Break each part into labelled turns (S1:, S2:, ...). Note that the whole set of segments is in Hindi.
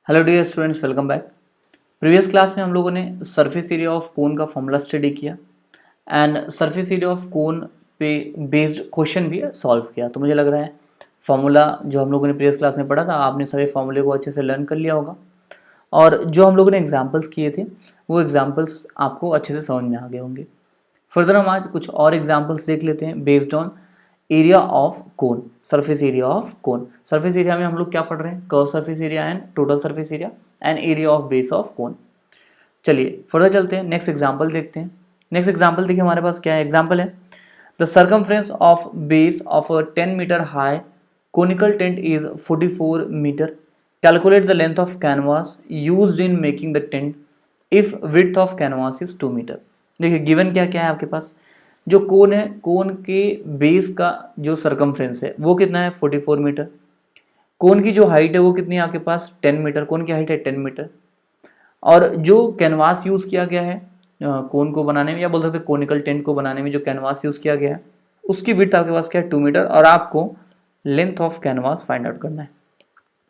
S1: Hello dear students, welcome back. Previous class में हम लोगों ने सरफेस एरिया ऑफ कोन का फॉर्मूला स्टडी किया and surface area of cone पे बेस्ड क्वेश्चन भी सॉल्व किया। तो मुझे लग रहा है फॉर्मूला जो हम लोगों ने प्रीवियस क्लास में पढ़ा था, आपने सभी फॉर्मूले को अच्छे से लर्न कर लिया होगा और जो हम लोगों ने एग्जाम्पल्स किए थे वो एग्जाम्पल्स आपको अच्छे से समझ में आ गए होंगे। फर्दर हम आज कुछ और एग्जाम्पल्स देख लेते हैं based on area of cone, surface area of cone. Surface area में हम लोग क्या पढ़ रहे हैं? Curve surface area and total surface area and area of base of कोन। चलिए फर्दर चलते हैं, नेक्स्ट एग्जांपल देखते हैं। नेक्स्ट एग्जांपल देखिए हमारे पास क्या है। एग्जांपल है the circumference of base of a 10 meter high conical tent is 44 meter. Calculate the length of canvas used in making the tent if width of canvas is 2 meter. देखिए गिवन क्या क्या है आपके पास। जो कोन है, कोन के बेस का जो सर्कमफ्रेंस है वो कितना है? 44 मीटर। कोन की जो हाइट है वो कितनी है आपके पास? 10 मीटर। कोन की हाइट है 10 मीटर। और जो कैनवास यूज़ किया गया है कोन को बनाने में, या बोल सकते हैं कोनिकल टेंट को बनाने में जो कैनवास यूज़ किया गया है उसकी विड्थ आपके पास क्या है? 2 मीटर। और आपको length of canvas find out करना है।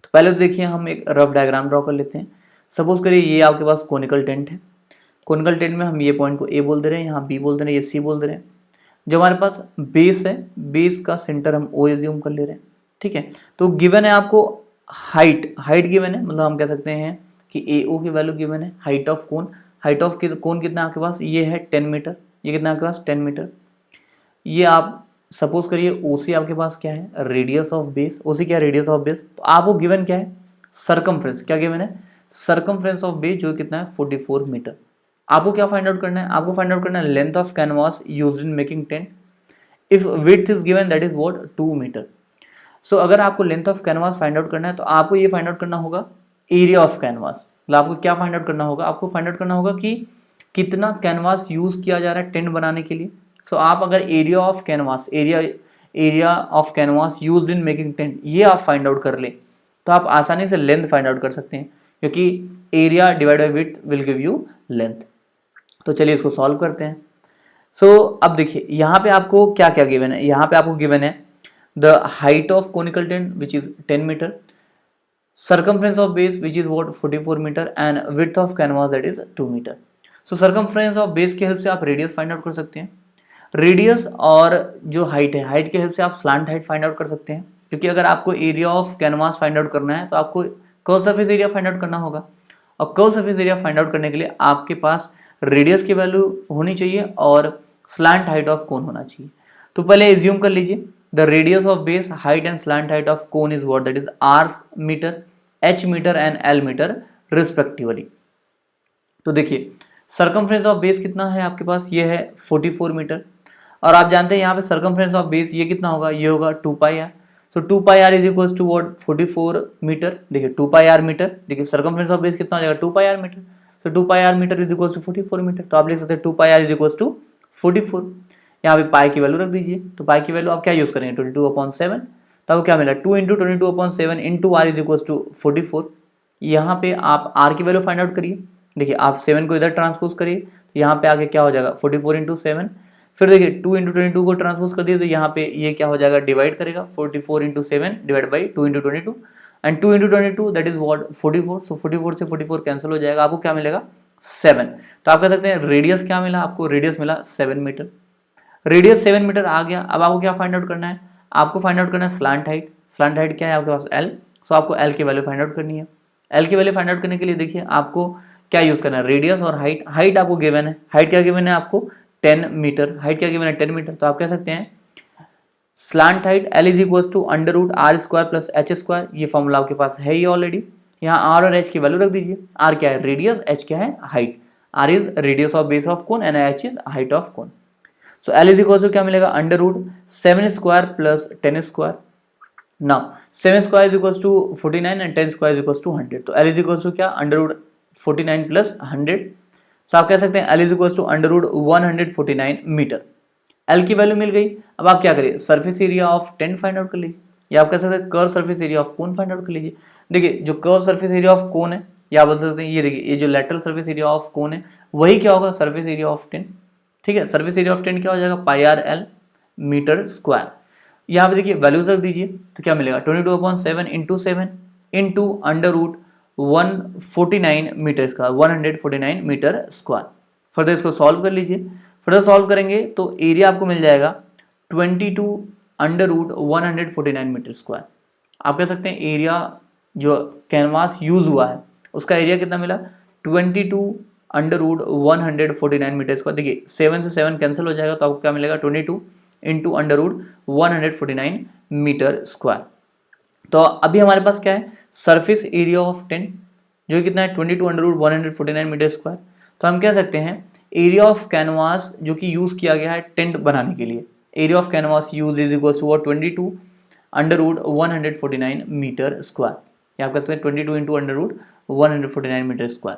S1: तो पहले तो देखिए हम एक रफ डायग्राम ड्रॉ कर लेते हैं। सपोज करिए ये आपके पास कोनिकल टेंट है। कोनिकल टेंट में हम ये पॉइंट को ए बोल दे रहे हैं, यहाँ बी बोल दे रहे हैं, ये सी बोल दे रहे हैं। जो हमारे पास बेस है, बेस का सेंटर हम ओ एज्यूम कर ले रहे हैं। ठीक है, तो गिवन है आपको हाइट, हाइट गिवन है, मतलब हम कह सकते हैं कि ए ओ की वैल्यू गिवन है। Height of cone, height of कोन कितना आपके पास? ये है 10 मीटर। ये कितना आपके पास? 10 मीटर। ये आप सपोज करिए ओ सी आपके पास क्या है? Radius of base. O C क्या है? Radius of base. तो आपको गिवन क्या है? सर्कमफ्रेंस। क्या गिवन है? सर्कमफ्रेंस ऑफ बेस जो कितना है? 44 मीटर। आपको क्या फाइंड आउट करना है? आपको फाइंड आउट करना है length of canvas used in making tent if width is given that is what? 2 metre. So अगर आपको length of canvas find out करना है तो आपको ये फाइंड आउट करना होगा एरिया ऑफ कैनवास। मतलब आपको क्या फाइंड आउट करना होगा? आपको फाइंड आउट करना होगा कि कितना कैनवास यूज किया जा रहा है टेंट बनाने के लिए। सो आप अगर area of canvas, area of canvas used in making tent ये आप फाइंड आउट कर ले तो आप आसानी से लेंथ फाइंड आउट कर सकते हैं, क्योंकि area divide by width will give you length. तो चलिए इसको सॉल्व करते हैं। अब देखिए यहाँ पे आपको क्या क्या गिवन है। यहाँ पे आपको गिवन है the height of conical tent which is 10 meter, circumference of base which is what? 44 meter and width of canvas that is 2 metre. So circumference of base की हेल्प से आप रेडियस फाइंड आउट कर सकते हैं। रेडियस और जो हाइट है, हाइट की हेल्प से आप स्लांट हाइट फाइंड आउट कर सकते हैं, क्योंकि अगर आपको area of canvas find out करना है तो आपको curve surface area find out करना होगा। और curve surface area find out करने के लिए आपके पास रेडियस की वैल्यू होनी चाहिए और स्लांट हाइट ऑफ कोन होना चाहिए। तो पहले एज्यूम कर लीजिए the radius of base, height and slant height of cone is what? That is R meter, H meter and L meter respectively. तो देखिए सर्कमफ्रेंस ऑफ बेस कितना है आपके पास? ये है 44 मीटर। और आप जानते हैं यहाँ पे सर्कमफ्रेंस ऑफ बेस ये कितना होगा? ये होगा 2 pi R. So 2 pi R is equal to what? 44 metre. देखिए 2 पाई आर मीटर, देखिए सर्कमफ्रेंस ऑफ बेस कितना हो जाएगा? 2 pi R metre. So 2 pi R metre is equal to 44 metre. तो आप लिख सकते हैं 2 pi R is equal to 44। यहाँ पे पाई की वैल्यू रख दीजिए। तो पाई की वैल्यू आप क्या यूज करेंगे? 22/7। तो आपको क्या मिला? 2 into 22/7 into R is equal to 44। यहाँ पे आप आर की वैल्यू फाइंड आउट करिए। देखिए आप 7 को इधर ट्रांसपोज करिए तो यहाँ पे आगे क्या हो जाएगा? 44 इंटू 7। फिर देखिए 2 इंटू 22 को ट्रांसपोज कर दिए तो यहाँ पे ये क्या हो जाएगा? डिवाइड करेगा। 44 into 7 divide by 2 into 22 and 2 into 22 that is what? 44। सो 44 से 44 कैंसिल हो जाएगा, आपको क्या मिलेगा? 7। तो आप कह सकते हैं रेडियस क्या मिला आपको? रेडियस मिला 7 मीटर। रेडियस 7 मीटर आ गया। अब आपको क्या फाइंड आउट करना है? आपको फाइंड आउट करना है स्लांट हाइट। स्लांट हाइट क्या है आपके पास? एल। सो आपको एल की वैल्यू फाइंड आउट करनी है। एल की वैल्यू फाइंड आउट करने के लिए देखिए आपको क्या यूज करना है? रेडियस और हाइट। हाइट आपको गिवन है, हाइट क्या गिवन है आपको? 10 मीटर। हाइट क्या गिवन है? 10 मीटर। तो आप कह सकते हैं slant height L is equal to under root R square plus H square. ये फॉर्मूला आपके पास है ही ऑलरेडी। यहाँ आर और एच की वैल्यू रख दीजिए। आर क्या है? रेडियस, एच क्या है? Height. R is radius of base of cone and H is height of cone. So L is equal to क्या मिलेगा? Under root 7 square plus 10 square. Now 7 square is equal to 49 and 10 square is equal to 100। तो एल इज इक्वल टू क्या? अंडर रूट 49 प्लस 100। सो आप कह सकते हैं L is equal to under root 149 meter. L की वैल्यू मिल गई। अब आप क्या करिए? Surface area of tent find out कर लीजिए, या आप कह सकते हैं curve surface area of cone find out कर लीजिए। देखिए जो कर्व सरफेस एरिया ऑफ कोन है, या बोल सकते हैं ये देखिए ये जो लेटरल सरफेस एरिया ऑफ कोन है वही क्या होगा? Surface area of tent. ठीक है, सरफेस एरिया ऑफ टेंट क्या हो जाएगा? पाई आर एल मीटर स्क्वायर। यहाँ पे देखिए वैल्यूज रख दीजिए तो क्या मिलेगा? 22/7 into 7 into under root 149 meter square, 149 meter square. Further इसको सॉल्व कर लीजिए। फर्दर सॉल्व करेंगे तो एरिया आपको मिल जाएगा 22√149 मीटर स्क्वायर। आप कह सकते हैं एरिया जो कैनवास यूज हुआ है उसका एरिया कितना मिला, 22√149 मीटर स्क्वायर। देखिए 7 से 7 कैंसिल हो जाएगा तो आपको क्या मिलेगा, 22 इंटू √149 मीटर स्क्वायर। तो अभी हमारे पास क्या है, सरफेस एरिया ऑफ टेंट जो कितना है 22 √149 मीटर स्क्वायर। तो हम कह सकते हैं एरिया ऑफ कैनवास जो कि यूज किया गया है टेंट बनाने के लिए, area of canvas use is equal to 22 √149 meter square. या आप कह सकते हैं 22 इंटू √149 मीटर स्क्वायर।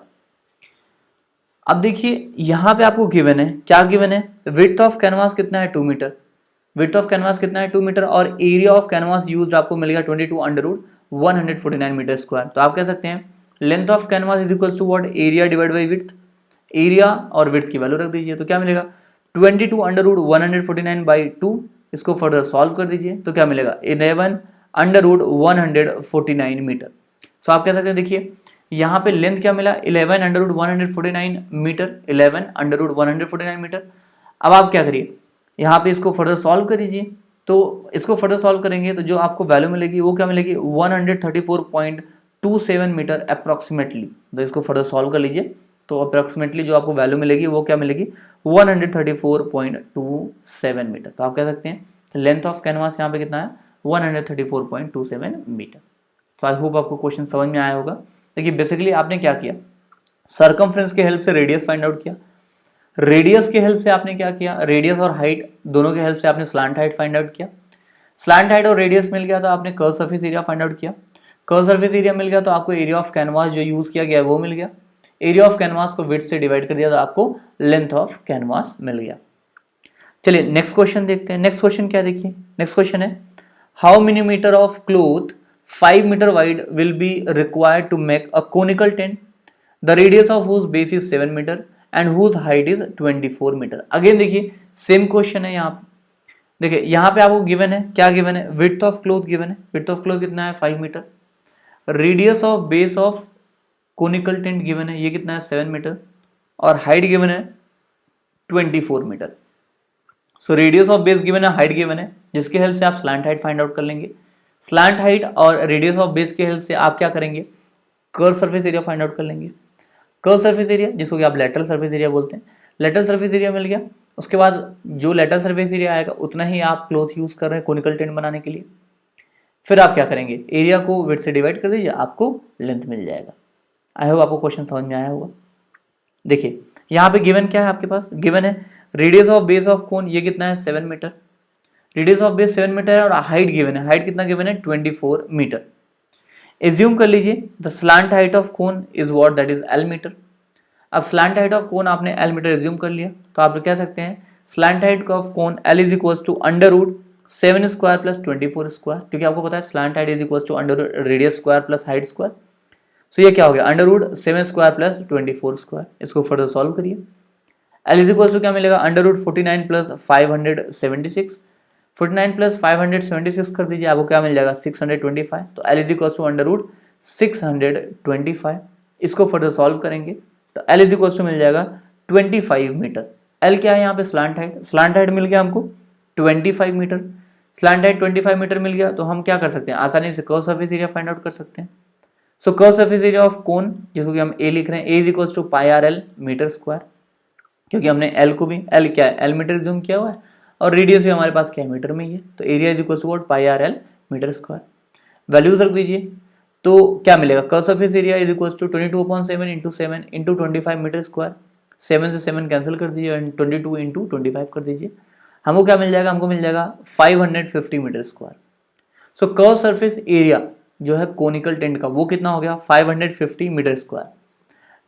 S1: अब देखिए यहाँ पे आपको गिवन है, क्या गिवन है, विड्थ ऑफ कैनवास कितना है 2 मीटर, विड्थ ऑफ कैनवास कितना है 2 मीटर, और एरिया ऑफ कैनवास यूज्ड आपको मिलेगा 22 √149 मीटर स्क्वायर। तो आप कह सकते हैं length of canvas is equal to what, area divide by width. Area और विड्थ की वैल्यू रख दीजिए तो क्या मिलेगा 22 √149 बाई 2। इसको फर्दर सॉल्व कर दीजिए तो क्या मिलेगा 11 √149 मीटर। सो आप कह सकते हैं देखिए यहाँ पे लेंथ क्या मिला 11 √149 मीटर, 11 √149 मीटर। अब आप क्या करिए यहाँ पे इसको फर्दर सॉल्व कर दीजिए। तो इसको फर्दर सॉल्व करेंगे तो जो आपको वैल्यू मिलेगी वो क्या मिलेगी 134.27 मीटर अप्रॉक्सीमेटली। तो इसको फर्दर सॉल्व कर लीजिए तो अप्रॉक्सीमेटली जो आपको वैल्यू मिलेगी वो क्या मिलेगी 134.27 मीटर। तो आप कह सकते हैं लेंथ ऑफ कैनवास यहाँ पे कितना है 134.27 मीटर। तो आई होप आपको क्वेश्चन समझ में आया होगा। देखिए बेसिकली आपने क्या किया, सर्कमफ्रेंस के हेल्प से रेडियस फाइंड आउट किया, रेडियस के हेल्प से आपने क्या किया, रेडियस और हाइट दोनों के हेल्प से आपने स्लांट हाइट फाइंड आउट किया। स्लांट हाइट और रेडियस मिल गया तो आपने curve surface area find out किया। कर्व सरफेस एरिया मिल गया तो आपको एरिया ऑफ कैनवास जो यूज किया गया वो मिल गया। एरिया ऑफ कैनवास को विड्थ से डिवाइड कर दिया तो आपको लेंथ ऑफ कैनवास मिल गया। चलिए नेक्स्ट क्वेश्चन देखते हैं। नेक्स्ट क्वेश्चन क्या देखिए, नेक्स्ट क्वेश्चन है how many meter of cloth 5 meter wide will be required to make a conical tent, the radius of whose base is 7 meter and whose height is 24 meter. Again देखिए सेम क्वेश्चन है यहाँ पे। देखिए यहाँ पे आपको गिवन है, क्या गिवन है, विड्थ ऑफ क्लोथ गिवन है, विड्थ ऑफ क्लोथ कितना है 5 metre, radius of base of conical tent given है ये कितना है 7 मीटर, और हाइट गिवन है 24 metre. So radius of base given है, हाइट गिवन है, जिसके हेल्प से आप स्लैंट हाइट फाइंड आउट कर लेंगे। स्लैंट हाइट और रेडियस ऑफ बेस के हेल्प से आप क्या करेंगे, curve surface area find out कर लेंगे। कर्व सरफेस एरिया जिसको कि आप लेटरल सरफेस एरिया बोलते हैं, लेटरल सरफेस एरिया मिल गया। उसके बाद जो लेटरल सरफेस एरिया आएगा उतना ही आप क्लोथ यूज कर रहे हैं कोनिकल टेंट बनाने के लिए। फिर आप क्या करेंगे, एरिया को विड्थ से डिवाइड कर दीजिए, आपको लेंथ मिल जाएगा। आई होप आपको क्वेश्चन समझ में आया होगा। देखिए यहाँ पे गिवन क्या है आपके पास, गिवन है radius of base of cone ये कितना है 7 metre, radius of base 7 metre है, और हाइट गिवन है, हाइट कितना गिवन है 24 मीटर। एज्यूम कर लीजिए the slant height of cone is what, that is L metre. अब स्लैंट हाइट ऑफ कोन आपने एल मीटर एज्यूम कर लिया तो आप कह सकते हैं slant height of cone L is equal to √7 square plus 24 square, क्योंकि आपको पता है slant height is equal to radius square plus height square. So ये क्या हो गया √7 स्क्वायर प्लस 24 स्क्वायर। इसको फर्दर सॉल्व करिए, एल इज इक्वल टू क्या मिलेगा √49 प्लस 576, 49 प्लस 576 कर दीजिए, आपको क्या मिल जाएगा 625। तो एल इज इक्वल टू √625। इसको फर्दर सॉल्व करेंगे तो एल इज इक्वल टू मिल जाएगा 25 मीटर। एल क्या है यहाँ पे स्लैंट हाइट, स्लैंट हाइट मिल गया हमको 25 मीटर, स्लैंट हाइट 25 मीटर मिल गया तो हम क्या कर सकते हैं आसानी से curve surface area find out कर सकते हैं। So curve surface area of cone जिसको कि हम ए लिख रहे हैं, A is equal to πr/l metre square, क्योंकि हमने एल को भी, एल क्या है एल मीटर जूम किया हुआ है, और रेडियस भी हमारे पास क्या है मीटर में ही है, तो area is equal to what πr/l metre square. Values रख दीजिए तो क्या मिलेगा, curve surface area is equal to 22/7 into 7 into 25 metre square. 7 से 7 कैंसिल कर दीजिए एंड 22 इंटू 25 कर दीजिए, हमको क्या मिल जाएगा, हमको मिल जाएगा 550 मीटर स्क्वायर। सो कर्व सरफेस एरिया जो है कोनिकल टेंट का वो कितना हो गया 550 मीटर स्क्वायर।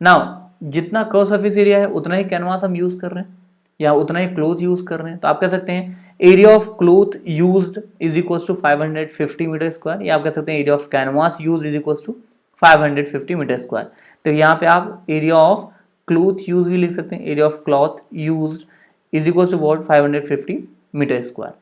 S1: नाउ जितना कर्व सरफेस एरिया है उतना ही कैनवास हम यूज कर रहे हैं या उतना ही क्लोथ यूज कर रहे हैं, तो आप कह सकते हैं area of cloth used is equal to 550 metre square, या आप कह सकते हैं area of canvas use is equal to 550 metre square. तो यहाँ पे आप एरिया ऑफ क्लोथ यूज भी लिख सकते हैं, area of cloth used is equal to what 550 metre square.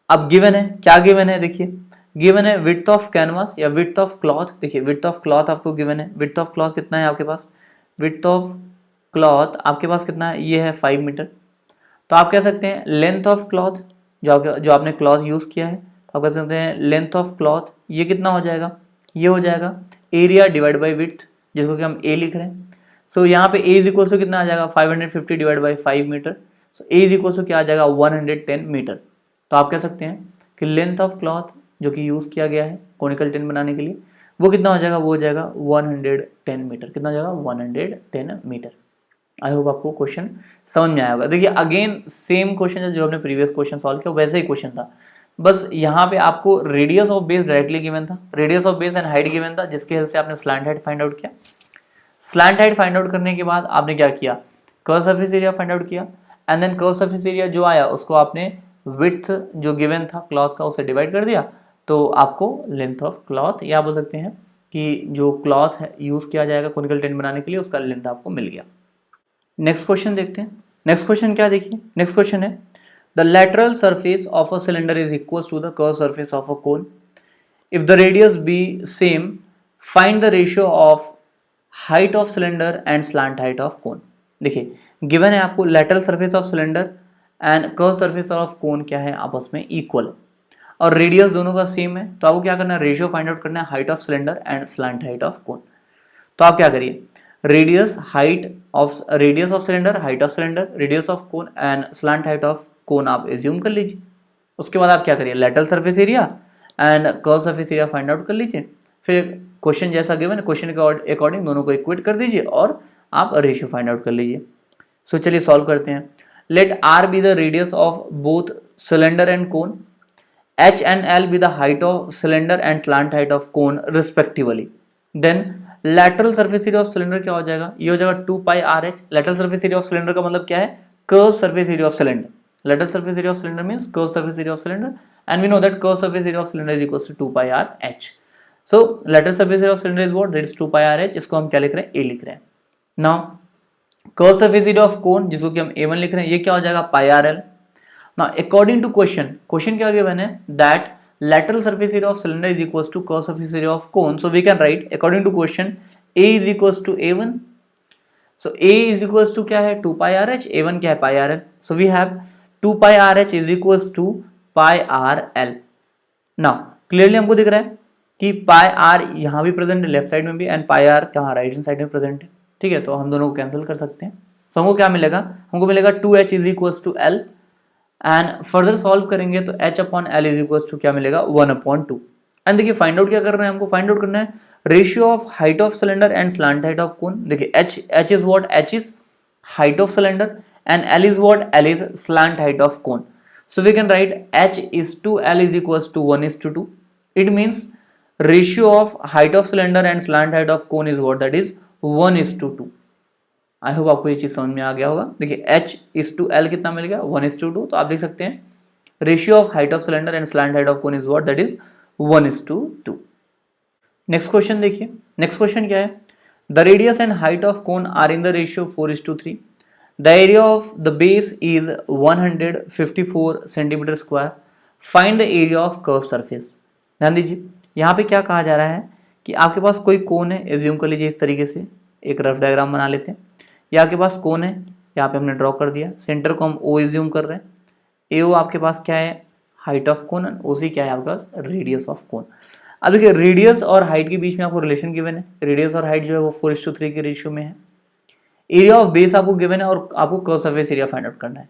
S1: अब गिवन है, क्या गिवन है देखिए, गिवन है विड्थ ऑफ कैनवास या विड्थ ऑफ क्लॉथ। देखिए विड्थ ऑफ क्लॉथ आपको गिवन है, विड्थ ऑफ क्लॉथ कितना है आपके पास, विड्थ ऑफ क्लॉथ आपके पास कितना है, ये है 5 मीटर। तो आप कह सकते हैं लेंथ ऑफ क्लॉथ, जो आपने क्लॉथ यूज़ किया है, तो आप कह सकते हैं लेंथ ऑफ क्लॉथ ये कितना हो जाएगा, ये हो जाएगा एरिया डिवाइड बाई विड्थ, जिसको कि हम ए लिख रहे हैं। सो यहाँ पे ए इज इक्वल टू कितना आ जाएगा 550 divide by 5 metre. So A is equal to क्या आ जाएगा 110 मीटर। तो आप कह सकते हैं कि लेंथ ऑफ क्लॉथ जो कि यूज़ किया गया है कोनिकल टेन बनाने के लिए वो कितना हो जाएगा, वो हो जाएगा 110 मीटर। कितना हो जाएगा 110 मीटर। आई होप आपको क्वेश्चन समझ में आया होगा। देखिए अगेन सेम क्वेश्चन जो हमने प्रीवियस क्वेश्चन सॉल्व किया वैसे ही क्वेश्चन था, बस यहाँ पे आपको radius of base directly given था, radius of base and height given था, जिसकी हेल्प से आपने स्लैंट हाइट फाइंड आउट किया। स्लैंट हाइट फाइंड आउट करने के बाद आपने क्या किया, curve surface area find out किया, and then curve surface area जो आया उसको आपने विड्थ जो गिवन था क्लॉथ का उसे डिवाइड कर दिया, तो आपको लेंथ ऑफ क्लॉथ या बोल सकते हैं कि जो क्लॉथ है यूज़ किया जाएगा कोनिकल टेंट बनाने के लिए उसका लेंथ आपको मिल गया। नेक्स्ट क्वेश्चन देखते हैं। नेक्स्ट क्वेश्चन क्या देखिए, नेक्स्ट क्वेश्चन है the lateral surface of a cylinder is equal to the curve surface of a cone if the radius be same find the ratio of height of cylinder and slant height of cone. देखिए गिवन है आपको lateral surface of cylinder and curve surface of cone क्या है आपस में इक्वल और रेडियस दोनों का सेम है, तो आपको क्या करना है रेशियो फाइंड आउट करना है height of cylinder and slant height of कोन। तो आप क्या करिए radius of cylinder, height of cylinder, radius of cone and slant height of कोन आप एज्यूम कर लीजिए। उसके बाद आप क्या करिए lateral surface area and curve surface area find out कर लीजिए। फिर क्वेश्चन जैसा गिवन क्वेश्चन के अकॉर्डिंग दोनों को इक्वेट कर दीजिए और आप रेशियो फाइंड आउट कर लीजिए। सो चलिए सॉल्व करते हैं। Let R be the radius of both cylinder and cone, H and L be the height of cylinder and slant height of cone respectively. Then lateral surface area of cylinder क्या हो जाएगा, ये हो जाएगा 2 pi RH। lateral surface area of cylinder का मतलब क्या है, curved surface area of cylinder। lateral surface area of cylinder means curved surface area of cylinder and we know that curved surface area of cylinder is equals to 2 pi RH। so lateral surface area of cylinder is what, that is 2 pi RH। इसको हम क्या लिख रहे हैं, A लिख रहे हैं। now curved surface area of cone जिसको कि हम A1 लिख रहे हैं, ये क्या हो जाएगा pi RL। Now according to question क्या given है that lateral surface area of cylinder is equals to curved surface area of cone, so we can write according to question A is equals to A1। so A is equals to क्या है 2 pi RH, A1 क्या है pi RL। so we have 2 pi RH is equals to pi RL। now clearly हमको दिख रहा है कि pi R यहाँ भी प्रेजेंट है लेफ्ट साइड में भी एंड pi R कहाँ राइट हैंड साइड में प्रेजेंट है। ठीक है, तो हम दोनों को कैंसिल कर सकते हैं। so हमको क्या मिलेगा, हमको मिलेगा 2H is equals to L and further solve करेंगे तो h upon L is equal to क्या मिलेगा 1/2। एंड देखिए फाइंड आउट क्या कर रहे हैं, हमको फाइंड आउट करना है ratio of height of cylinder and slant height of cone. देखिए h is what, h is height of cylinder and l is what, l is slant height of cone. So we can write h is to l is equals to 1:2। It means ratio of height of cylinder and slant height of cone is what, that is 1:2। I hope आपको ये चीज समझ में आ गया होगा। देखिए h is to l कितना मिल गया 1:2, तो आप लिख सकते हैं ratio of height of cylinder and slant height of cone is what, that is 1:2। Next question देखिए, नेक्स्ट क्वेश्चन क्या है, the radius and height of cone are in the ratio 4:3। The area of the base is 154 centimetre square, find the area of curve surface. ध्यान दीजिए यहाँ पे क्या कहा जा रहा है कि आपके पास कोई कोन है, एज्यूम कर लीजिए इस तरीके से, एक रफ डायग्राम बना लेते हैं। ये आपके पास कोन है, यहाँ पे हमने ड्रॉ कर दिया, सेंटर को हम ओ एज्यूम कर रहे हैं, ए ओ आपके पास क्या है height of cone, O C क्या है आपका रेडियस ऑफ कोन। अब देखिए रेडियस और हाइट के बीच में आपको रिलेशन गिवन है, रेडियस और हाइट जो है वो 4:3 के रेशियो में है। एरिया ऑफ बेस आपको गिवन है और आपको curve surface area find out करना है।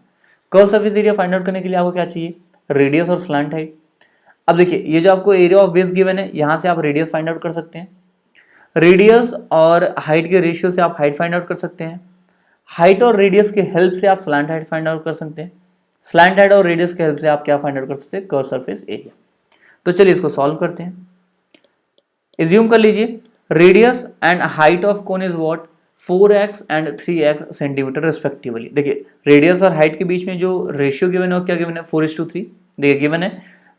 S1: Curve surface area find out करने के लिए आपको क्या चाहिए, रेडियस और स्लैंट हाइट। अब देखिए ये जो आपको एरिया ऑफ बेस गिवन है, यहाँ से आप रेडियस फाइंड आउट कर सकते हैं, रेडियस और हाइट के रेशियो से आप हाइट फाइंड आउट कर सकते हैं, हाइट और रेडियस के हेल्प से आप स्लैंट हाइट फाइंड आउट कर सकते हैं, स्लैंट हाइट और रेडियस के हेल्प से आप क्या फाइंड आउट कर सकते हैं, कर्व सरफेस एरिया। तो चलिए इसको सॉल्व करते हैं। एज्यूम कर लीजिए radius and height of cone is what 4x and 3x centimetre respectively. देखिए रेडियस और हाइट के बीच में जो रेशियो गिवन है वो क्या गिवन है 4:3। देखिए गिवन है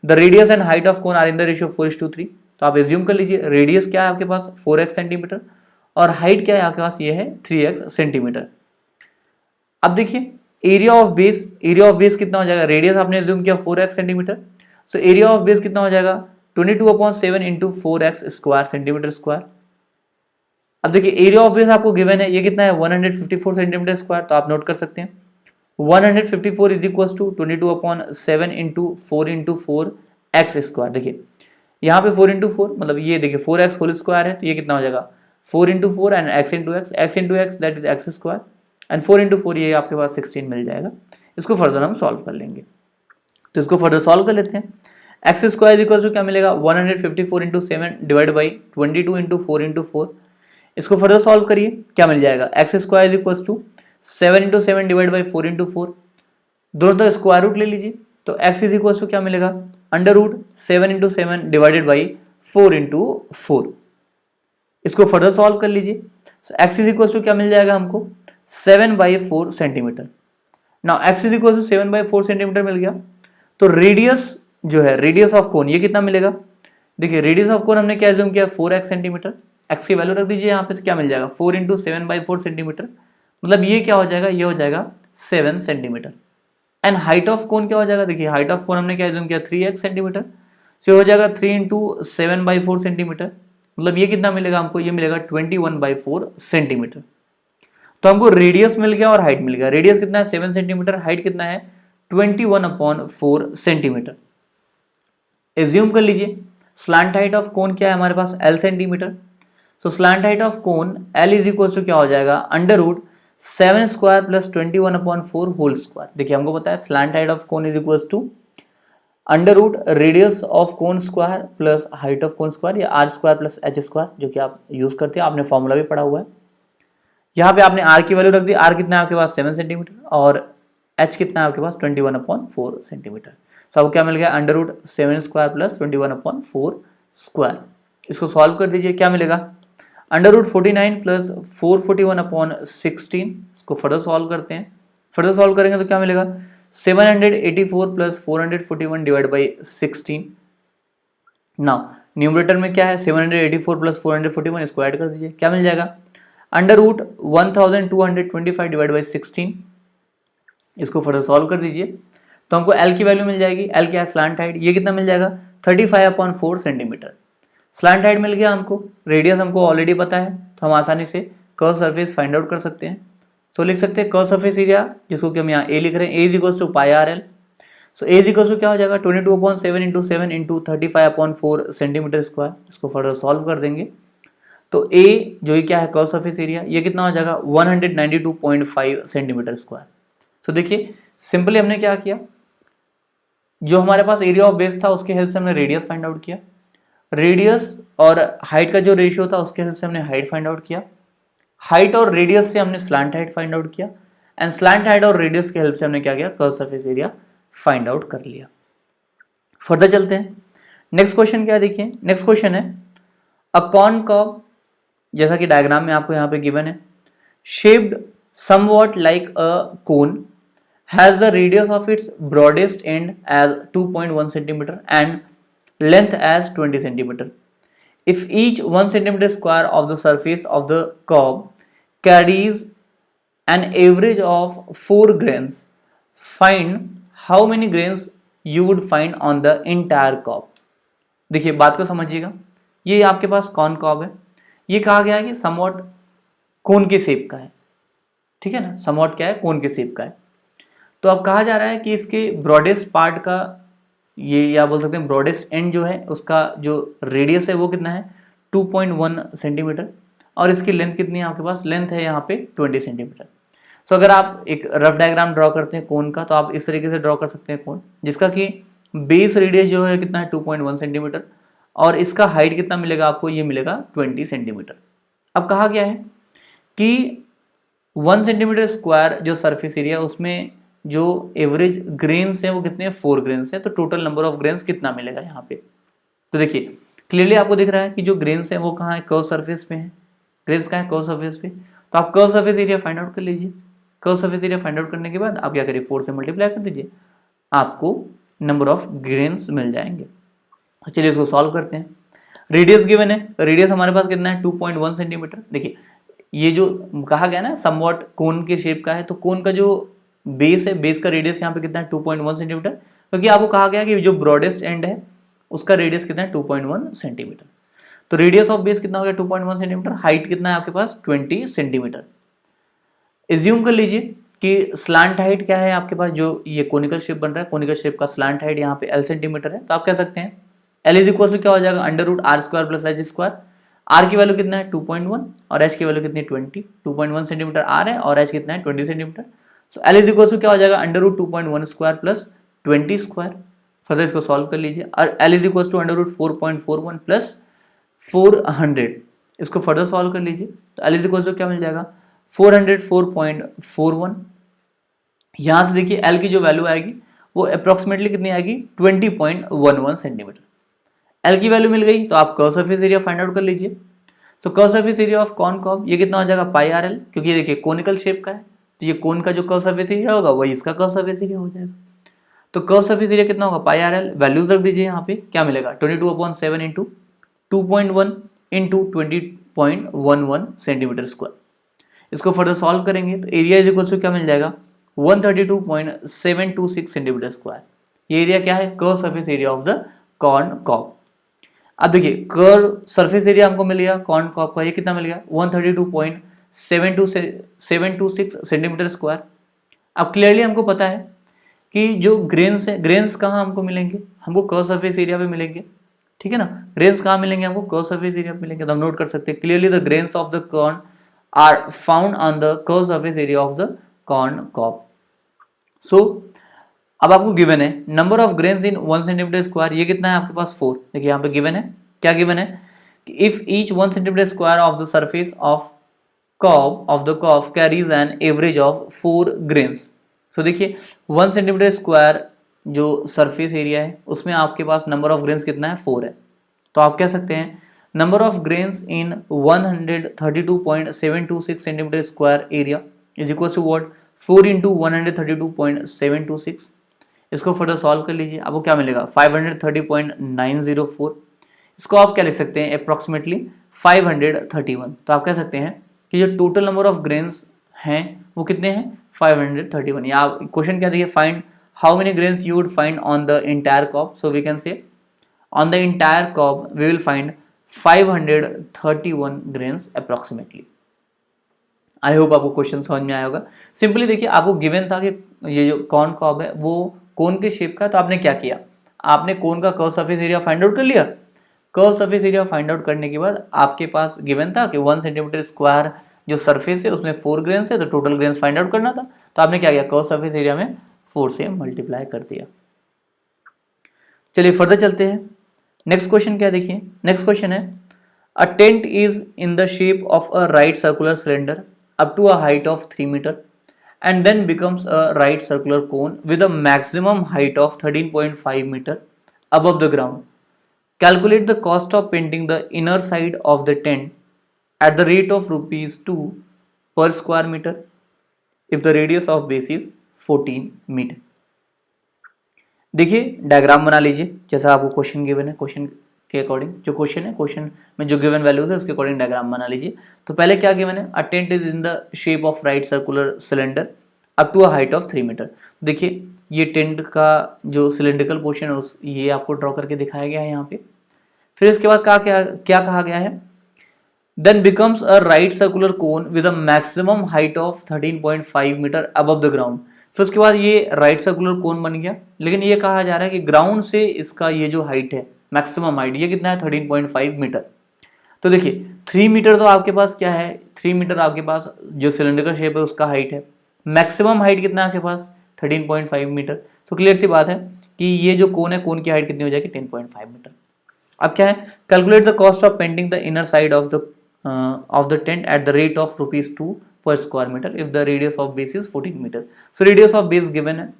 S1: the radius and height of cone are in the ratio 4:3। तो आप एज्यूम कर लीजिए रेडियस क्या है आपके पास 4x सेंटीमीटर और हाइट क्या है आपके पास ये है 3x सेंटीमीटर। अब देखिए एरिया ऑफ बेस कितना हो जाएगा, रेडियस आपने एज्यूम किया 4x centimetre, so area of base कितना हो जाएगा 22/7 into 4x square centimetre square. अब देखिए एरिया ऑफ बेस आपको गिवन है, ये कितना है 154 सेंटीमीटर स्क्वायर, तो आप नोट कर सकते हैं 154 is equal to 22/7 into 4 x square. देखिए यहाँ पे 4 इंटू 4 मतलब ये देखिए 4x होल स्क्वायर है, तो ये कितना हो जाएगा 4 into 4 and x into x that is x square and 4 into 4 ये आपके पास 16 मिल जाएगा। इसको फर्दर हम सॉल्व कर लेंगे, तो इसको फर्दर सॉल्व कर लेते हैं। एक्स स्क्वायर इक्वल टू क्या मिलेगा 154 into 7 divide by 22 into 4 into 4। इसको फर्दर सॉल्व करिए, क्या मिल जाएगा x square equal to 7 into 7 divide by 4 into 4, दोनों तरफ स्क्वायर रूट ले लीजिए, तो x इज इक्वल टू क्या मिलेगा under root 7 into 7 divided by 4 into 4। इसको फर्दर सॉल्व कर लीजिए, x इज इक्वल टू क्या मिल जाएगा हमको 7/4 centimetre. Now x is equal to 7/4 centimetre मिल गया, तो रेडियस जो है रेडियस ऑफ कोन ये कितना मिलेगा, देखिए रेडियस ऑफ कोन हमने क्या एज्यूम किया 4x सेंटीमीटर, x की वैल्यू रख दीजिए यहाँ पे, तो क्या मिल जाएगा 4 इंटू 7/4 सेंटीमीटर, मतलब ये क्या हो जाएगा, ये हो जाएगा 7 centimetre. And height of cone क्या हो जाएगा, देखिए हाइट ऑफ कोन हमने क्या एज्यूम किया 3x सेंटीमीटर, से हो जाएगा 3 इंटू 7/4 सेंटीमीटर, मतलब ये कितना मिलेगा हमको, ये मिलेगा 21/4 सेंटीमीटर। तो हमको रेडियस मिल गया और हाइट मिल गया, रेडियस कितना है 7 सेंटीमीटर, हाइट कितना है 21/4 सेंटीमीटर। एज्यूम कर लीजिए स्लैंट हाइट ऑफ कोन क्या है हमारे पास L centimetre, so slant height of cone L is equal to क्या हो जाएगा under root 7 square plus 21/4 whole square. देखिए हमको पता है slant height of cone is equal to under root radius of cone square plus height of cone square या R square plus H square, जो कि आप यूज करते हैं, आपने फॉर्मूला भी पढ़ा हुआ है। यहाँ पे आपने आर की वैल्यू रख दी, आर कितना है आपके पास 7 सेंटीमीटर और एच कितना है आपके पास 21/4 सेंटीमीटर। सो आपको क्या मिल गया under root 7 square plus 21/4 square. इसको सॉल्व कर दीजिए, क्या मिलेगा अंडर रूट 49 प्लस 441/16। इसको फर्दर सॉल्व करते हैं, फर्दर सॉल्व करेंगे तो क्या मिलेगा 784 plus 441 divide by 16। Now numerator में क्या है 784 प्लस 441, इसको ऐड कर दीजिए, क्या मिल जाएगा अंडर रूट 1225 डिवाइड बाई 16। इसको फर्दर सॉल्व कर दीजिए तो हमको L की वैल्यू मिल जाएगी, L क्या है स्लैंट हाइट, ये कितना मिल जाएगा 35/4 सेंटीमीटर। स्लैंट हाइट मिल गया हमको, रेडियस हमको ऑलरेडी पता है, तो हम आसानी से कर्व सरफेस फाइंड आउट कर सकते हैं। सो लिख सकते हैं कर्व सरफेस एरिया, जिसको कि हम यहाँ A लिख रहे हैं, A is equal to pi R L. So A is equal to क्या हो जाएगा 22/7 इंटू 7 इंटू 35/4 सेंटीमीटर स्क्वायर। इसको फर्दर सॉल्व कर देंगे तो A जो ये क्या है कर्व सरफेस एरिया, ये कितना हो जाएगा 192.5 सेंटीमीटर स्क्वायर। सो देखिए सिंपली हमने क्या किया, जो हमारे पास एरिया ऑफ बेस था उसके हेल्प से हमने रेडियस फाइंड आउट किया, रेडियस और हाइट का जो रेशियो था उसके हेल्प से हमने हाइट फाइंड आउट किया, हाइट और रेडियस से हमने स्लैंट हाइट फाइंड आउट किया, एंड स्लैंट हाइट और रेडियस के हेल्प से हमने क्या किया curve surface area find out कर लिया। फर्दर चलते हैं, नेक्स्ट क्वेश्चन क्या है, देखिए नेक्स्ट क्वेश्चन है अ कॉनकेव, जैसा कि डायग्राम में आपको यहाँ पे गिवन है, shaped somewhat like a cone, has the radius of its broadest end as 2.1 centimeter and length as 20 centimeter. If each 1 centimeter square of the surface of the curve carries an average of 4 grains, find how many grains you would find on the entire curve. देखिए बात को समझिएगा, ये आपके पास कॉनकेव है, ये कहा गया है कि समवॉट कोन की शेप का है, ठीक है ना, समवॉट क्या है कोन की शेप का है। तो अब कहा जा रहा है कि इसके ब्रॉडेस्ट पार्ट का ये या बोल सकते हैं ब्रॉडेस्ट एंड जो है उसका जो रेडियस है वो कितना है 2.1 सेंटीमीटर और इसकी लेंथ कितनी है आपके पास, लेंथ है यहाँ पे 20 सेंटीमीटर। सो अगर आप एक रफ डायग्राम ड्रॉ करते हैं कोन का तो आप इस तरीके से ड्रॉ कर सकते हैं कोन, जिसका कि बेस रेडियस जो है कितना है 2.1 सेंटीमीटर और इसका हाइट कितना मिलेगा आपको, ये मिलेगा 20 सेंटीमीटर। अब कहा गया है कि 1 सेंटीमीटर स्क्वायर जो सरफेस एरिया उसमें जो एवरेज ग्रेन्स है वो कितने हैं 4 ग्रेन्स है, तो टोटल नंबर ऑफ ग्रेन्स कितना मिलेगा यहाँ पे। तो देखिए क्लियरली आपको दिख रहा है कि जो ग्रेन्स है वो कहाँ है कर्व सरफेस पे है, ग्रेन्स कहाँ है कर्व सरफेस पे, तो आप curve surface area find out कर लीजिए। Curve surface area find out करने के बाद आप क्या करिए 4 से मल्टीप्लाई कर दीजिए, आपको नंबर ऑफ ग्रेन्स मिल जाएंगे। तो चलिए इसको सॉल्व करते हैं। रेडियस गिवन है, रेडियस हमारे पास कितना है 2.1 सेंटीमीटर। देखिए ये जो कहा गया ना समवॉट कोन के शेप का है, तो कोन का जो बेस है, बेस का रेडियस यहाँ पे कितना है 2.1 सेंटीमीटर, क्योंकि आपको कहा गया कि जो ब्रॉडेस्ट एंड है उसका रेडियस कितना है 2.1 सेंटीमीटर। तो रेडियस ऑफ बेस कितना हो गया 2.1 सेंटीमीटर, हाइट कितना है आपके पास 20 सेंटीमीटर। एज्यूम कर लीजिए कि स्लांट हाइट क्या है आपके पास, जो ये कोनिकल शेप बन रहा है, कोनिकल शेप का स्लांट हाइट यहाँ पे एल सेंटीमीटर है, तो आप कह सकते हैं एल इज इक्वल टू क्या हो जाएगा under root R square plus H square. R की वैल्यू कितना है 2.1 और एच की वैल्यू कितनी है 20, 2.1 सेंटीमीटर आर है और एच कितना है 20 centimetre. So L is equal to क्या हो जाएगा under root 2.1 square plus 20 square. Further इसको सॉल्व कर लीजिए और L is equal to under root 4.41 plus 400, इसको फर्दर सॉल्व कर लीजिए तो एल इज इक्वल टू क्या मिल जाएगा 404.41। यहां से देखिए एल की जो वैल्यू आएगी वो अप्रोक्सीमेटली कितनी आएगी 20.11 सेंटीमीटर। एल की वैल्यू मिल गई तो आप curve surface area find out कर लीजिए। सो कर्व सरफेस एरिया ऑफ कॉनकॉव ये कितना हो जाएगा पाई आर एल, क्योंकि ये देखिए कोनिकल शेप का है तो ये कोन का जो कर्व सरफेस एरिया होगा वही इसका कर्व सरफेस एरिया हो जाएगा। तो कर्व सरफेस एरिया कितना होगा पाई आर एल, वैल्यूज रख दीजिए यहाँ पे, क्या मिलेगा 22/7 इंटू 2.1 इंटू 20.11 सेंटीमीटर स्क्वायर। इसको फर्दर सॉल्व करेंगे तो एरिया इज इक्वल टू क्या मिल जाएगा 132.726 सेंटीमीटर स्क्वायर। ये एरिया क्या है curve surface area of the concave. अब देखिए कर्व सरफेस एरिया हमको मिल गया कॉनकॉव का, ये कितना मिल गया 132.726 सेंटीमीटर स्क्वायर। अब क्लियरली हमको पता है कि जो ग्रेन्स है, ग्रेन्स कहाँ हमको मिलेंगे, हमको कर्व सरफेस एरिया पे मिलेंगे, ठीक है ना। ग्रेन्स कहाँ मिलेंगे हमको कर्व सरफेस एरिया पे मिलेंगे, तो हम नोट कर सकते हैं clearly the grains of the corn are found on the curve surface area of the concave. So अब आपको गिवन है number of grains in 1 centimetre square, ये कितना है आपके पास 4। देखिए यहाँ पे गिवन है, क्या गिवन है कि if each 1 centimetre square of the surface of the curve carries an average of 4 grains. So देखिए 1 सेंटीमीटर स्क्वायर जो सरफेस एरिया है उसमें आपके पास नंबर ऑफ ग्रेन्स कितना है 4 है, तो आप कह सकते हैं number of grains in 132.726 centimetre square area is equal to what 4 into 132.726। इसको फर्दर सॉल्व कर लीजिए, आपको क्या मिलेगा 530.904। इसको आप क्या लिख सकते हैं अप्रॉक्सीमेटली 531। तो आप कह सकते हैं कि जो टोटल नंबर ऑफ ग्रेन्स हैं वो कितने हैं 531। या क्वेश्चन क्या देखिए find how many grains you would find on the entire cob. So we can say on the entire cob we will find 531 grains approximately. I hope आपको क्वेश्चन समझ में आया होगा। सिंपली देखिए आपको गिवन था कि ये जो कॉनकॉव है वो कोन के शेप का, तो आपने क्या किया, आपने कोन का curve surface area find out कर लिया। Curve surface area find out करने के बाद आपके पास गिवन था कि 1 सेंटीमीटर स्क्वायर जो सरफेस है उसमें 4 ग्रेन्स है, तो टोटल ग्रेन्स फाइंड आउट करना था, तो आपने क्या किया कर्व सरफेस एरिया में 4 से मल्टीप्लाई कर दिया। चलिए फर्दर चलते हैं, नेक्स्ट क्वेश्चन क्या देखिए। नेक्स्ट क्वेश्चन है a tent is in the shape of a right circular cylinder up to a height of 3 meter and then becomes a right circular cone with a maximum height of 13.5 meter above the ground. Calculate the cost of painting the inner side of the tent at the rate of rupees 2 per square meter if the radius of base is 14 meter. देखिए डायग्राम बना लीजिए जैसा आपको क्वेश्चन गिवन है, क्वेश्चन के अकॉर्डिंग जो क्वेश्चन है, क्वेश्चन में जो गिवन वैल्यूज है उसके अकॉर्डिंग डायग्राम बना लीजिए। तो पहले क्या गिवन है a tent is in the shape of right circular cylinder up to a height of 3 metre. देखिए ये टेंट का जो सिलेंड्रिकल पोर्शन है उस ये आपको ड्रॉ करके दिखाया गया है यहाँ पे। फिर इसके बाद क्या कहा गया है then becomes a right circular cone with a maximum height of 13.5 metre above the ground. फिर उसके बाद ये राइट सर्कुलर कोन बन गया, लेकिन ये कहा जा रहा है कि ग्राउंड से इसका ये जो हाइट है मैक्सिमम हाइट ये कितना है 13.5 मीटर। तो देखिए 3 मीटर तो आपके पास क्या है 3 मीटर आपके पास जो सिलेंडर शेप है उसका हाइट है, मैक्सिमम हाइट कितना है आपके पास 13.5 मीटर। तो क्लियर सी बात है कि ये जो कोन है कोन की हाइट कितनी हो जाएगी 10.5 मीटर। अब क्या है calculate the cost of painting the inner side of the tent at the rate of ₹2 per square metre if the radius of base is 14 metre. So radius of base given है।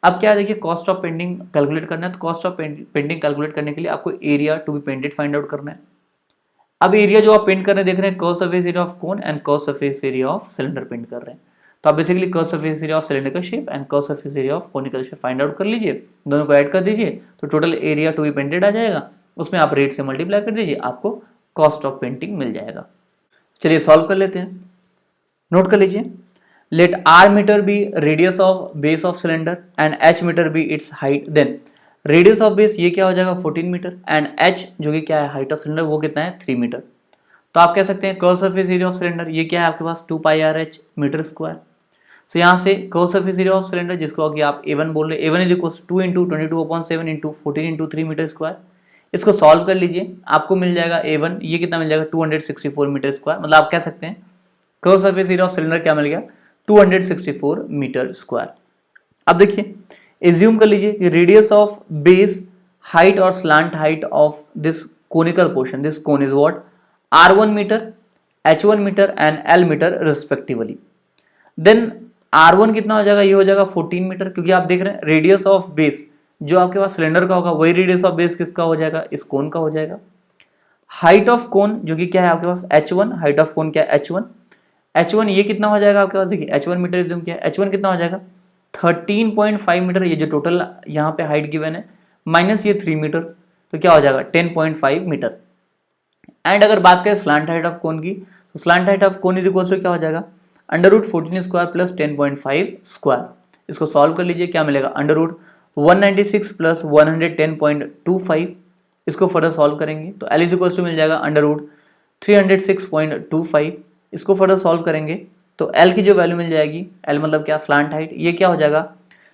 S1: अब क्या देखिए कॉस्ट ऑफ पेंटिंग कैलकुलेट करना है, तो कॉस्ट ऑफ पेंटिंग कैलकुलेट करने के लिए आपको area to be painted find out करना है। अब एरिया जो आप पेंट करने देख रहे हैं curve surface area of cone and curve surface area of cylinder paint कर रहे हैं, तो आप basically curve surface area of cylinder का shape and curve surface area of conical shape find out कर लीजिए, दोनों को ऐड कर दीजिए तो total area to be painted आ जाएगा, उसमें आप रेट से मल्टीप्लाई कर दीजिए आपको कॉस्ट ऑफ पेंटिंग मिल जाएगा। चलिए सॉल्व कर लेते हैं, नोट कर लीजिए let r meter be radius of base of cylinder and h meter be its height, then radius of base ये क्या हो जाएगा 14 मीटर, एंड एच जो कि क्या है हाइट ऑफ सिलेंडर वो कितना है 3 मीटर। तो आप कह सकते हैं curve surface area of cylinder ये क्या है आपके पास 2 pi R H metre square. So यहाँ से curve surface area of cylinder जिसको कि आप A1 बोल रहे हैं, A1 is equal 2 into 22/7 into 14 into 3 metre square. इसको सॉल्व कर लीजिए, आपको मिल जाएगा A1 ये कितना मिल जाएगा 264 मीटर स्क्वायर। मतलब आप कह सकते हैं curve surface area of cylinder क्या मिल गया 264 मीटर स्क्वायर। अब देखिए एज्यूम कर लीजिए कि रेडियस ऑफ बेस हाइट और slant height of this conical portion, this cone is what R1 metre, H1 metre and L metre respectively. Then R1 कितना हो जाएगा, ये हो जाएगा 14 मीटर, क्योंकि आप देख रहे हैं रेडियस ऑफ बेस जो आपके पास सिलेंडर का होगा वही रेडियस ऑफ बेस किसका हो जाएगा, इस कोन का हो जाएगा। हाइट ऑफ कोन जो कि क्या है आपके पास H1, हाइट ऑफ कोन क्या है H1 ये कितना हो जाएगा आपके पास, देखिए H1 मीटर एज्यूम किया है, H1 कितना हो जाएगा 13.5 मीटर, ये जो टोटल यहाँ पे हाइट गिवन है माइनस ये 3 मीटर, तो क्या हो जाएगा 10.5 मीटर। एंड अगर बात करें स्लांट हाइट ऑफ कोन की, तो slant height of cone is equal to क्या हो जाएगा √14 स्क्वायर प्लस 10.5 स्क्वायर। इसको सॉल्व कर लीजिए, क्या मिलेगा √196 प्लस 110.25। इसको फर्दर सॉल्व करेंगे तो L इज इक्वल टू मिल जाएगा √306.25। इसको फर्दर सॉल्व करेंगे तो L की जो वैल्यू मिल जाएगी, L मतलब क्या स्लांट हाइट, ये क्या हो जाएगा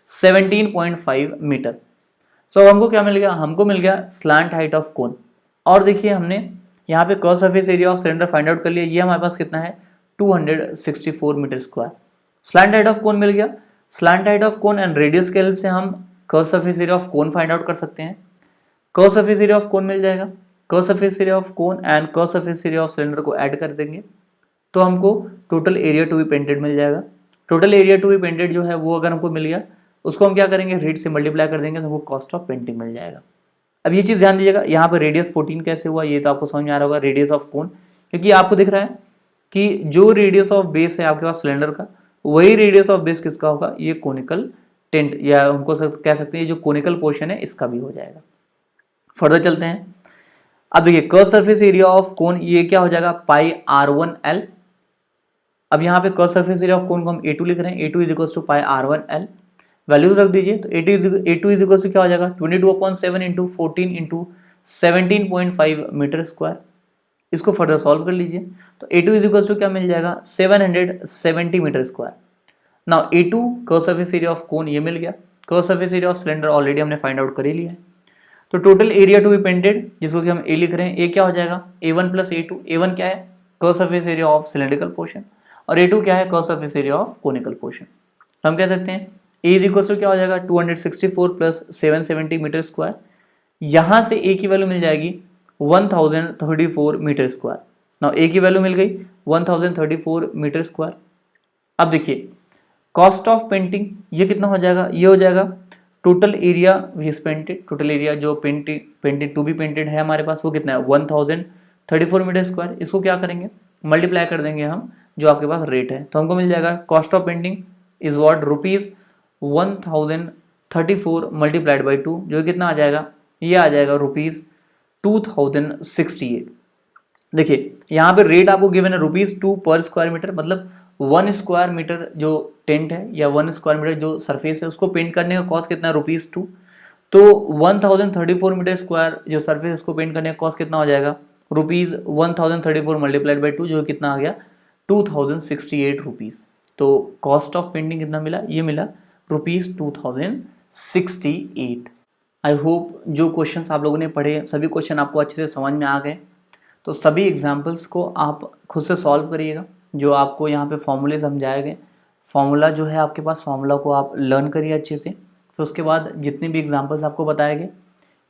S1: 17.5 मीटर। सो अब हमको क्या मिल गया, हमको मिल गया स्लांट हाइट ऑफ कोन। और देखिए हमने यहाँ पे curve surface area of cylinder find out कर लिया, ये हमारे पास कितना है 264 metre square. Slant height of cone मिल गया, slant height of cone and radius के हेल्प से हम curve surface area of cone find out कर सकते हैं। Curve surface area of cone मिल जाएगा, curve surface area of cone and curve surface area of cylinder को ऐड कर देंगे तो हमको total area to be painted मिल जाएगा। Total area to be painted जो है वो अगर हमको मिल गया उसको हम क्या करेंगे रेट से मल्टीप्लाई कर देंगे तो हमको कॉस्ट ऑफ पेंटिंग मिल जाएगा। अब ये चीज़ ध्यान दीजिएगा, यहाँ पर रेडियस 14 कैसे हुआ ये तो आपको समझ में आ रहा होगा, रेडियस ऑफ कोन, क्योंकि आपको दिख रहा है कि जो रेडियस ऑफ बेस है आपके पास सिलेंडर का वही रेडियस ऑफ बेस किसका होगा, ये कोनिकल टेंट या हमको कह सकते हैं जो कोनिकल पोर्शन है इसका भी हो जाएगा। फर्दर चलते हैं, अब देखिए curve surface area of cone ये क्या हो जाएगा पाई R1L। अब यहाँ पे curve surface area of cone को हम A2 लिख रहे हैं, A2 is equal to pi R1L। Values रख दीजिए तो A2 इज इक्वल टू क्या हो जाएगा 22/7 इंटू 14 इंटू 17.5 मीटर स्क्वायर। इसको फर्दर सॉल्व कर लीजिए तो A2 इज इक्वल टू क्या मिल जाएगा 770 metre square. Now A2 curve surface area of cone ये मिल गया, curve surface area of cylinder already हमने फाइंड आउट कर ही लिया है। तो total area to be painted जिसको कि हम A लिख रहे हैं, A क्या हो जाएगा A1 प्लस A2। A1 क्या है curve surface area of cylindrical portion और A2 क्या है curve surface area of conical portion. हम कह सकते हैं A इज इक्वल टू क्या हो जाएगा 264 प्लस 770 मीटर स्क्वायर। यहाँ से A की वैल्यू मिल जाएगी 1034 मीटर स्क्वायर। नाउ A की वैल्यू मिल गई 1034 मीटर स्क्वायर। अब देखिए कॉस्ट ऑफ पेंटिंग ये कितना हो जाएगा, ये हो जाएगा total area which painted, total area जो पेंटेड टू बी पेंटेड है हमारे पास वो कितना है 1034 मीटर स्क्वायर। इसको क्या करेंगे मल्टीप्लाई कर देंगे हम जो आपके पास रेट है, तो हमको मिल जाएगा cost of painting is what ₹1034 multiplied by 2 जो कितना आ जाएगा, ये आ जाएगा ₹2068। देखिए यहाँ पे रेट आपको गिवन है ₹2 पर स्क्वायर मीटर, मतलब 1 स्क्वायर मीटर जो टेंट है या 1 स्क्वायर मीटर जो सरफेस है उसको पेंट करने का कॉस्ट कितना है ₹2। तो 1034 मीटर स्क्वायर जो सरफेस उसको पेंट करने का कॉस्ट कितना हो जाएगा ₹1034 मल्टीप्लाइड बाई 2 जो कितना आ गया ₹2068। तो कॉस्ट ऑफ पेंटिंग कितना मिला, ये मिला ₹2068। आई होप जो क्वेश्चंस आप लोगों ने पढ़े सभी क्वेश्चन आपको अच्छे से समझ में आ गए। तो सभी एग्जाम्पल्स को आप खुद से सॉल्व करिएगा, जो आपको यहाँ पे फॉर्मूले समझाए गए फॉर्मूला जो है आपके पास फॉर्मूला को आप लर्न करिए अच्छे से। फिर उसके बाद जितने भी एग्जाम्पल्स आपको बताए गए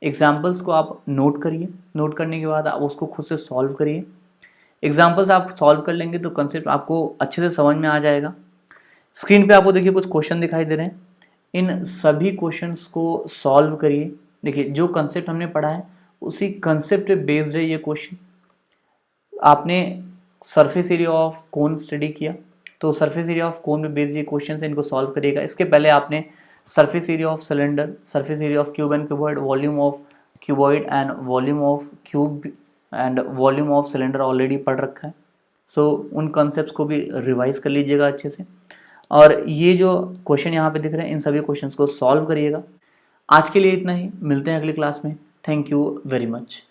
S1: एग्जाम्पल्स को आप नोट करिए, नोट करने के बाद आप उसको खुद से सॉल्व करिए। एग्जाम्पल्स आप सॉल्व कर लेंगे तो कंसेप्ट आपको अच्छे से समझ में आ जाएगा। स्क्रीन पे आपको देखिए कुछ क्वेश्चन दिखाई दे रहे हैं, इन सभी क्वेश्चंस को सॉल्व करिए। देखिए जो कंसेप्ट हमने पढ़ा है उसी कंसेप्ट पे बेस्ड है ये क्वेश्चन। आपने surface area of cone study किया तो सरफेस एरिया ऑफ कोन पे बेस्ड ये क्वेश्चन है, इनको सॉल्व करिएगा। इसके पहले आपने surface area of cylinder, surface area of cube and cuboid, volume of cuboid and volume of cube and volume of cylinder already पढ़ रखा है। सो उन कॉन्सेप्ट्स को भी रिवाइज कर लीजिएगा अच्छे से। और ये जो क्वेश्चन यहाँ पे दिख रहे हैं इन सभी क्वेश्चंस को सॉल्व करिएगा। आज के लिए इतना ही, मिलते हैं अगली क्लास में। Thank you very much.